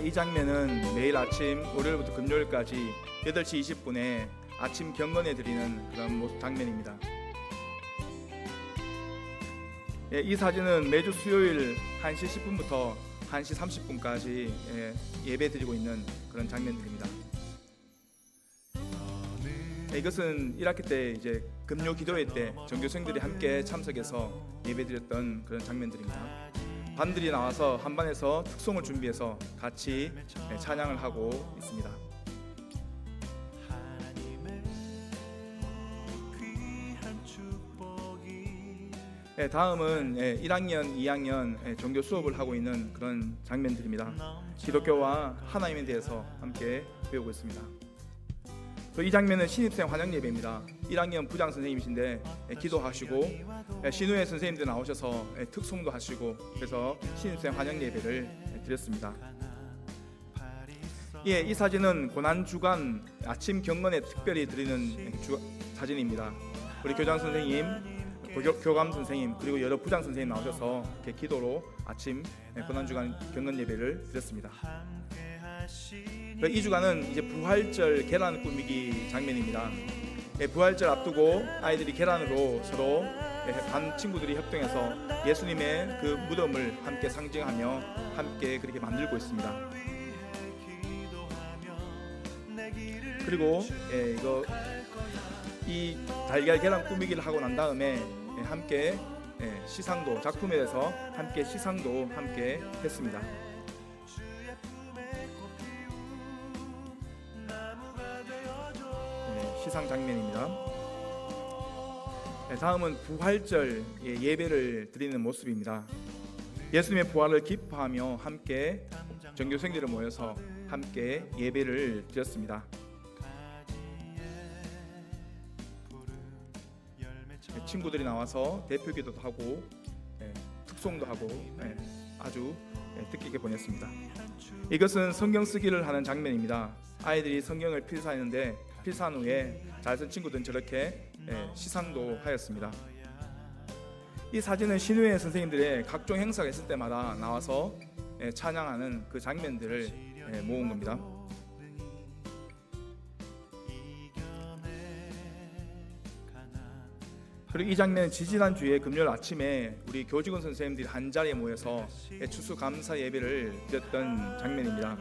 이 장면은 매일 아침 월요일부터 금요일까지 8시 20분에 아침 경건에 드리는 그런 모습 장면입니다. 이 사진은 매주 수요일 1시 10분부터 1시 30분까지 예배 드리고 있는 그런 장면들입니다. 이것은 1학기 때 이제 금요 기도회 때 전교생들이 함께 참석해서 예배 드렸던 그런 장면들입니다. 반들이 나와서 한반에서 특송을 준비해서 같이 찬양을 하고 있습니다. 다음은 1학년, 2학년 종교 수업을 하고 있는 그런 장면들입니다. 기독교와 하나님에 대해서 함께 배우고 있습니다. 이 장면은 신입생 환영 예배입니다. 1학년 부장 선생님이신데 기도하시고 신우회 선생님들 나오셔서 특송도 하시고 그래서 신입생 환영 예배를 드렸습니다. 이 사진은 고난 주간 아침 경건에 특별히 드리는 사진입니다. 우리 교장 선생님, 교감 선생님 그리고 여러 부장 선생님 나오셔서 이렇게 기도로 아침 고난 주간 경건 예배를 드렸습니다. 이 주간은 이제 부활절 계란 꾸미기 장면입니다. 부활절 앞두고 아이들이 계란으로 서로 반 친구들이 협동해서 예수님의 그 무덤을 함께 상징하며 함께 그렇게 만들고 있습니다. 그리고 이 달걀 계란 꾸미기를 하고 난 다음에 함께 시상도 작품에 대해서 함께 시상도 함께 했습니다. 시상 장면입니다. 다음은 부활절 예배를 드리는 모습입니다. 예수님의 부활을 기뻐하며 함께 전교생들을 모여서 함께 예배를 드렸습니다. 친구들이 나와서 대표기도도 하고 특송도 하고 아주 뜻깊게 보냈습니다. 이것은 성경 쓰기를 하는 장면입니다. 아이들이 성경을 필사했는데 필사한 후에 잘 쓴 친구들은 저렇게 시상도 하였습니다. 이 사진은 신우회 선생님들의 각종 행사가 있을 때마다 나와서 찬양하는 그 장면들을 모은 겁니다. 그리고 이 장면은 지지난주에 금요일 아침에 우리 교직원 선생님들이 한자리에 모여서 추수감사 예배를 드렸던 장면입니다.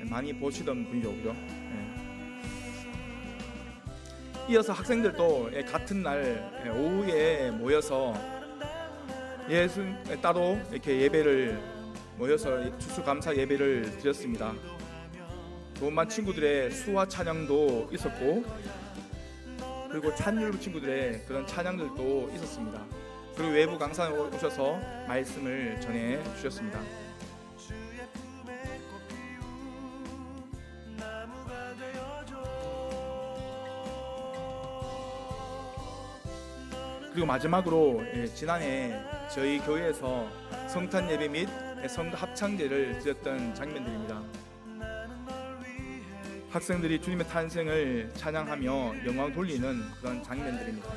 많이 보시던 분이죠, 그죠? 이어서 학생들도 같은 날 오후에 모여서 따로 이렇게 예배를 모여서 추수감사 예배를 드렸습니다. 도움반 친구들의 수화 찬양도 있었고 그리고 찬율부 친구들의 그런 찬양들도 있었습니다. 그리고 외부 강사에 오셔서 말씀을 전해 주셨습니다. 그리고 마지막으로 지난해 저희 교회에서 성탄 예배 및 성도 합창제를 드렸던 장면들입니다. 학생들이 주님의 탄생을 찬양하며 영광 돌리는 그런 장면들입니다.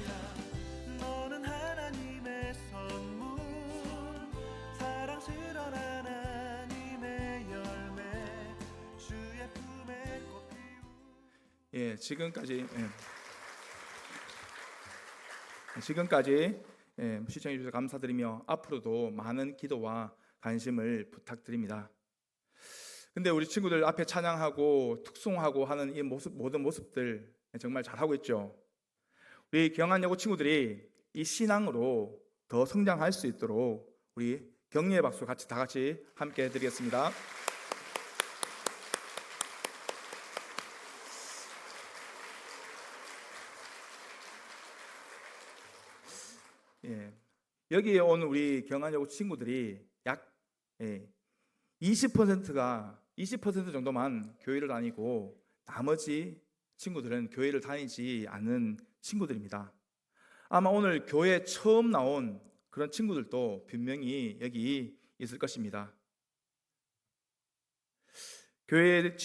지금까지 시청해 주셔서 감사드리며 앞으로도 많은 기도와 관심을 부탁드립니다. 근데 우리 친구들 앞에 찬양하고 특송하고 하는 이 모든 모습들 정말 잘하고 있죠. 우리 경안여고 친구들이 이 신앙으로 더 성장할 수 있도록 우리 격려의 박수 다 같이 함께 드리겠습니다. 여기에 온 우리 경안여고 친구들이 약 20% 정도만 교회를 다니고 나머지 친구들은 교회를 다니지 않는 친구들입니다. 아마 오늘 교회 처음 나온 그런 친구들도 분명히 여기 있을 것입니다. 교회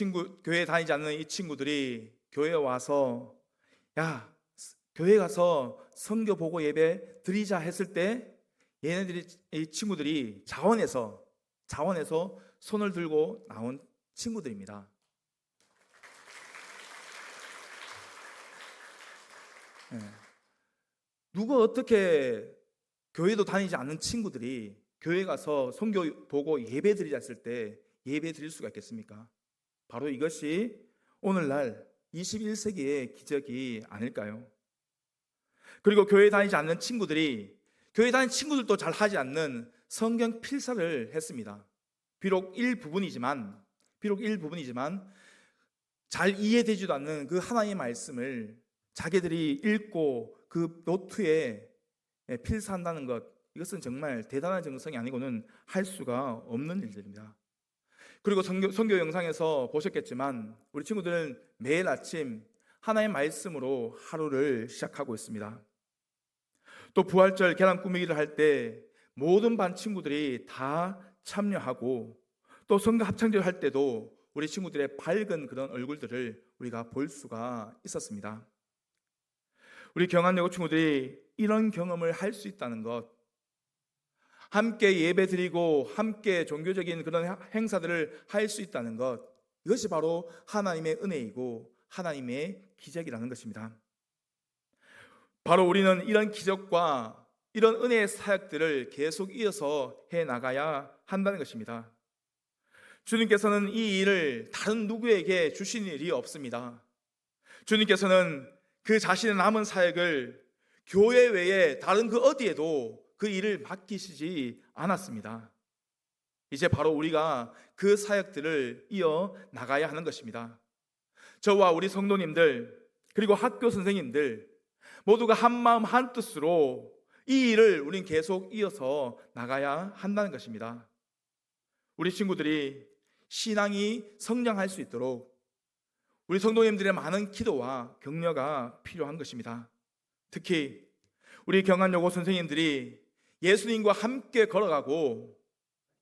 다니지 않는 이 친구들이 교회에 와서 야, 교회 가서 선교 보고 예배 드리자 했을 때 얘네들이, 이 친구들이 자원해서 손을 들고 나온 친구들입니다. 누가 어떻게 교회도 다니지 않는 친구들이 교회 가서 선교 보고 예배 드리자 했을 때 예배 드릴 수가 있겠습니까? 바로 이것이 오늘날 21세기의 기적이 아닐까요? 그리고 교회 다니지 않는 친구들이 교회 다니는 친구들도 잘 하지 않는 성경 필사를 했습니다. 비록 일부분이지만 잘 이해되지도 않는 그 하나님의 말씀을 자기들이 읽고 그 노트에 필사한다는 것, 이것은 정말 대단한 정성이 아니고는 할 수가 없는 일들입니다. 그리고 선교 영상에서 보셨겠지만 우리 친구들은 매일 아침 하나님의 말씀으로 하루를 시작하고 있습니다. 또 부활절 계란 꾸미기를 할 때 모든 반 친구들이 다 참여하고, 또 선교 합창절 할 때도 우리 친구들의 밝은 그런 얼굴들을 우리가 볼 수가 있었습니다. 우리 경안여고 친구들이 이런 경험을 할 수 있다는 것, 함께 예배 드리고 함께 종교적인 그런 행사들을 할 수 있다는 것, 이것이 바로 하나님의 은혜이고 하나님의 기적이라는 것입니다. 바로 우리는 이런 기적과 이런 은혜의 사역들을 계속 이어서 해나가야 한다는 것입니다. 주님께서는 이 일을 다른 누구에게 주신 일이 없습니다. 주님께서는 그 자신의 남은 사역을 교회 외에 다른 그 어디에도 그 일을 맡기시지 않았습니다. 이제 바로 우리가 그 사역들을 이어 나가야 하는 것입니다. 저와 우리 성도님들, 그리고 학교 선생님들 모두가 한마음 한뜻으로 이 일을 우린 계속 이어서 나가야 한다는 것입니다. 우리 친구들이 신앙이 성장할 수 있도록 우리 성도님들의 많은 기도와 격려가 필요한 것입니다. 특히 우리 경안여고 선생님들이 예수님과 함께 걸어가고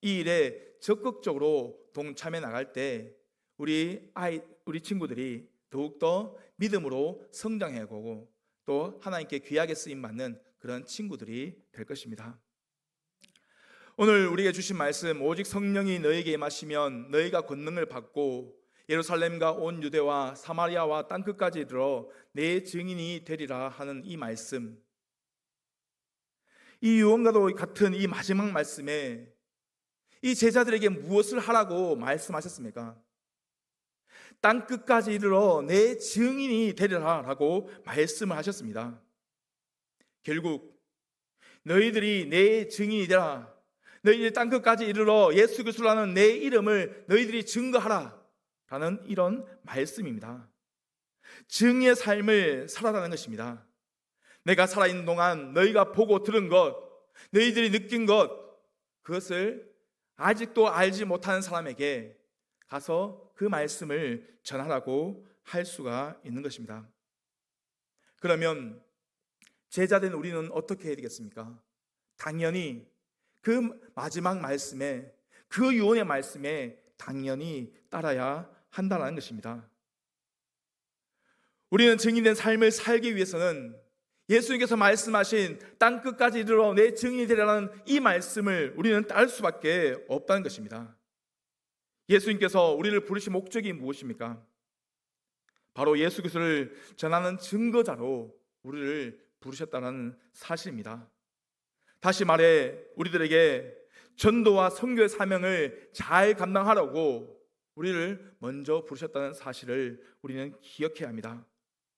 이 일에 적극적으로 동참해 나갈 때 우리 친구들이 더욱더 믿음으로 성장해가고 또 하나님께 귀하게 쓰임받는 그런 친구들이 될 것입니다. 오늘 우리에게 주신 말씀, 오직 성령이 너에게 임하시면 너희가 권능을 받고 예루살렘과 온 유대와 사마리아와 땅끝까지 이르러 내 증인이 되리라 하는 이 말씀, 이 유언과도 같은 이 마지막 말씀에 이 제자들에게 무엇을 하라고 말씀하셨습니까? 땅끝까지 이르러 내 증인이 되리라 라고 말씀을 하셨습니다. 결국 너희들이 내 증인이 되라, 너희들이 땅끝까지 이르러 예수 그리스도라는 내 이름을 너희들이 증거하라 라는 이런 말씀입니다. 증인의 삶을 살아가는 것입니다. 내가 살아있는 동안 너희가 보고 들은 것, 너희들이 느낀 것, 그것을 아직도 알지 못하는 사람에게 가서 그 말씀을 전하라고 할 수가 있는 것입니다. 그러면 제자된 우리는 어떻게 해야 되겠습니까? 당연히 그 마지막 말씀에, 그 유언의 말씀에 당연히 따라야 한다는 것입니다. 우리는 증인된 삶을 살기 위해서는 예수님께서 말씀하신 땅끝까지 이르러 내 증인이 되라는 이 말씀을 우리는 따를 수밖에 없다는 것입니다. 예수님께서 우리를 부르신 목적이 무엇입니까? 바로 예수 그리스도를 전하는 증거자로 우리를 부르셨다는 사실입니다. 다시 말해 우리들에게 전도와 선교의 사명을 잘 감당하라고 우리를 먼저 부르셨다는 사실을 우리는 기억해야 합니다.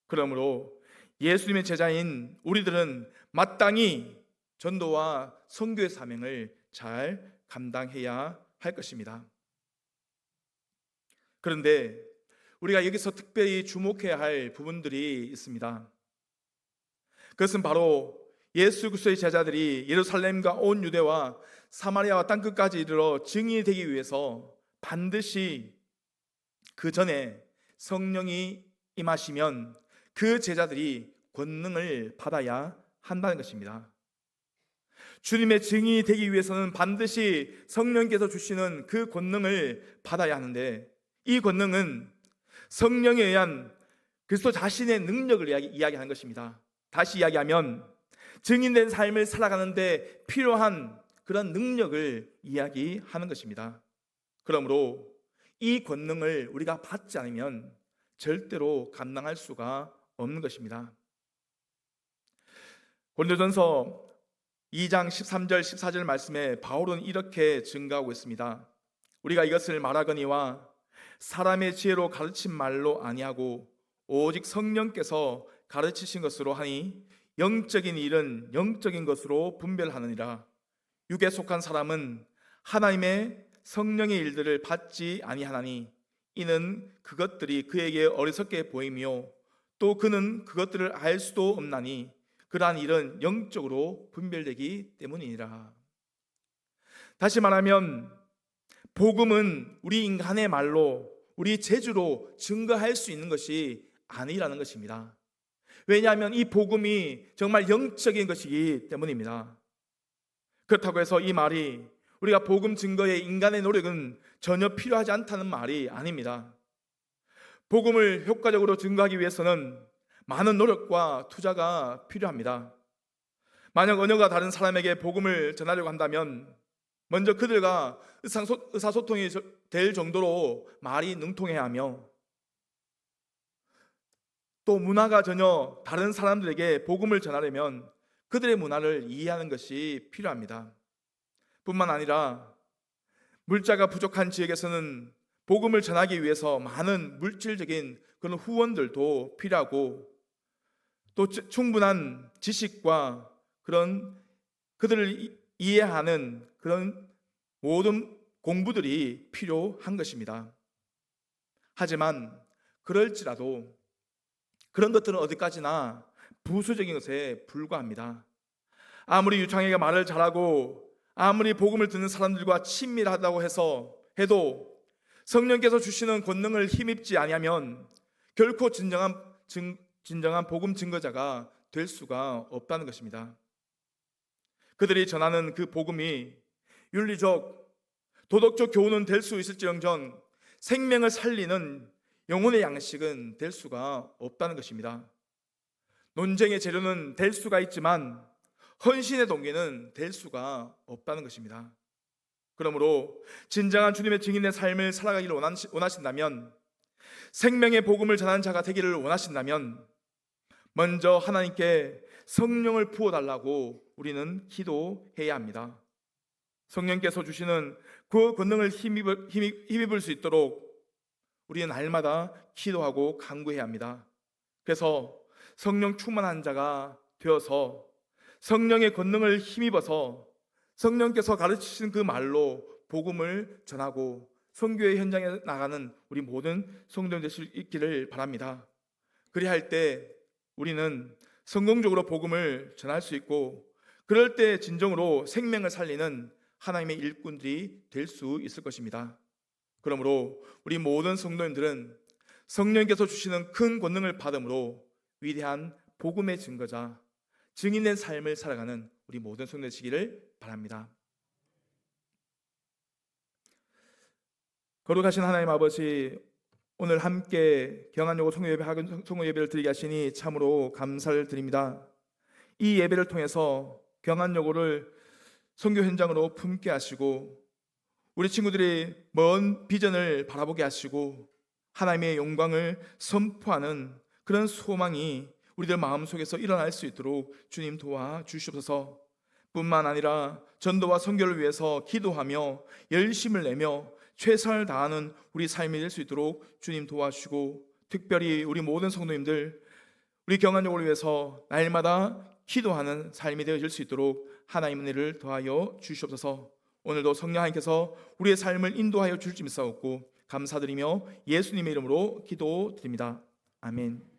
그러므로 예수님의 제자인 우리들은 마땅히 전도와 선교의 사명을 잘 감당해야 할 것입니다. 그런데 우리가 여기서 특별히 주목해야 할 부분들이 있습니다. 그것은 바로 예수 그리스도의 제자들이 예루살렘과 온 유대와 사마리아와 땅끝까지 이르러 증인이 되기 위해서 반드시 그 전에 성령이 임하시면 그 제자들이 권능을 받아야 한다는 것입니다. 주님의 증인이 되기 위해서는 반드시 성령께서 주시는 그 권능을 받아야 하는데, 이 권능은 성령에 의한 그리스도 자신의 능력을 이야기하는 것입니다. 다시 이야기하면 증인된 삶을 살아가는데 필요한 그런 능력을 이야기하는 것입니다. 그러므로 이 권능을 우리가 받지 않으면 절대로 감당할 수가 없는 것입니다. 고린도전서 2장 13절 14절 말씀에 바울은 이렇게 증거하고 있습니다. 우리가 이것을 말하거니와 사람의 지혜로 가르친 말로 아니하고 오직 성령께서 가르치신 것으로 하니 영적인 일은 영적인 것으로 분별하느니라. 육에 속한 사람은 하나님의 성령의 일들을 받지 아니하나니 이는 그것들이 그에게 어리석게 보이며 또 그는 그것들을 알 수도 없나니 그러한 일은 영적으로 분별되기 때문이니라. 다시 말하면 복음은 우리 인간의 말로 우리 재주로 증거할 수 있는 것이 아니라는 것입니다. 왜냐하면 이 복음이 정말 영적인 것이기 때문입니다. 그렇다고 해서 이 말이 우리가 복음 증거에 인간의 노력은 전혀 필요하지 않다는 말이 아닙니다. 복음을 효과적으로 증거하기 위해서는 많은 노력과 투자가 필요합니다. 만약 언어가 다른 사람에게 복음을 전하려고 한다면 먼저 그들과 의사소통이 될 정도로 말이 능통해야 하며, 또 문화가 전혀 다른 사람들에게 복음을 전하려면 그들의 문화를 이해하는 것이 필요합니다. 뿐만 아니라 물자가 부족한 지역에서는 복음을 전하기 위해서 많은 물질적인 그런 후원들도 필요하고, 또 충분한 지식과 그런 그들을 이해하는 그런 모든 공부들이 필요한 것입니다. 하지만 그럴지라도 그런 것들은 어디까지나 부수적인 것에 불과합니다. 아무리 유창이가 말을 잘하고 아무리 복음을 듣는 사람들과 친밀하다고 해도 성령께서 주시는 권능을 힘입지 아니하면 결코 진정한 복음 증거자가 될 수가 없다는 것입니다. 그들이 전하는 그 복음이 윤리적, 도덕적 교훈은 될 수 있을지언정 생명을 살리는 영혼의 양식은 될 수가 없다는 것입니다. 논쟁의 재료는 될 수가 있지만 헌신의 동기는 될 수가 없다는 것입니다. 그러므로 진정한 주님의 증인의 삶을 살아가기를 원하신다면, 생명의 복음을 전하는 자가 되기를 원하신다면 먼저 하나님께 성령을 부어달라고 우리는 기도해야 합니다. 성령께서 주시는 그 권능을 힘입을 수 있도록 우리는 날마다 기도하고 간구해야 합니다. 그래서 성령 충만한 자가 되어서 성령의 권능을 힘입어서 성령께서 가르치신 그 말로 복음을 전하고 선교의 현장에 나가는 우리 모든 성도들 될 수 있기를 바랍니다. 그리할 때 우리는 성공적으로 복음을 전할 수 있고, 그럴 때 진정으로 생명을 살리는 하나님의 일꾼들이 될 수 있을 것입니다. 그러므로 우리 모든 성도님들은 성령께서 주시는 큰 권능을 받음으로 위대한 복음의 증거자, 증인된 삶을 살아가는 우리 모든 성도 되시기를 바랍니다. 거룩하신 하나님 아버지, 오늘 함께 경안여고 성교 예배를 드리게 하시니 참으로 감사를 드립니다. 이 예배를 통해서 경안여고를 선교 현장으로 품게 하시고, 우리 친구들이 먼 비전을 바라보게 하시고 하나님의 영광을 선포하는 그런 소망이 우리들 마음속에서 일어날 수 있도록 주님 도와주시옵소서. 뿐만 아니라 전도와 선교를 위해서 기도하며 열심을 내며 최선을 다하는 우리 삶이 될 수 있도록 주님 도와주시고, 특별히 우리 모든 성도님들 우리 경안여고를 위해서 날마다 기도하는 삶이 되어질 수 있도록 하나님의 은혜를 더하여 주시옵소서. 오늘도 성령 하나님께서 우리의 삶을 인도하여 주실 줄 믿사옵고 감사드리며 예수님의 이름으로 기도드립니다. 아멘.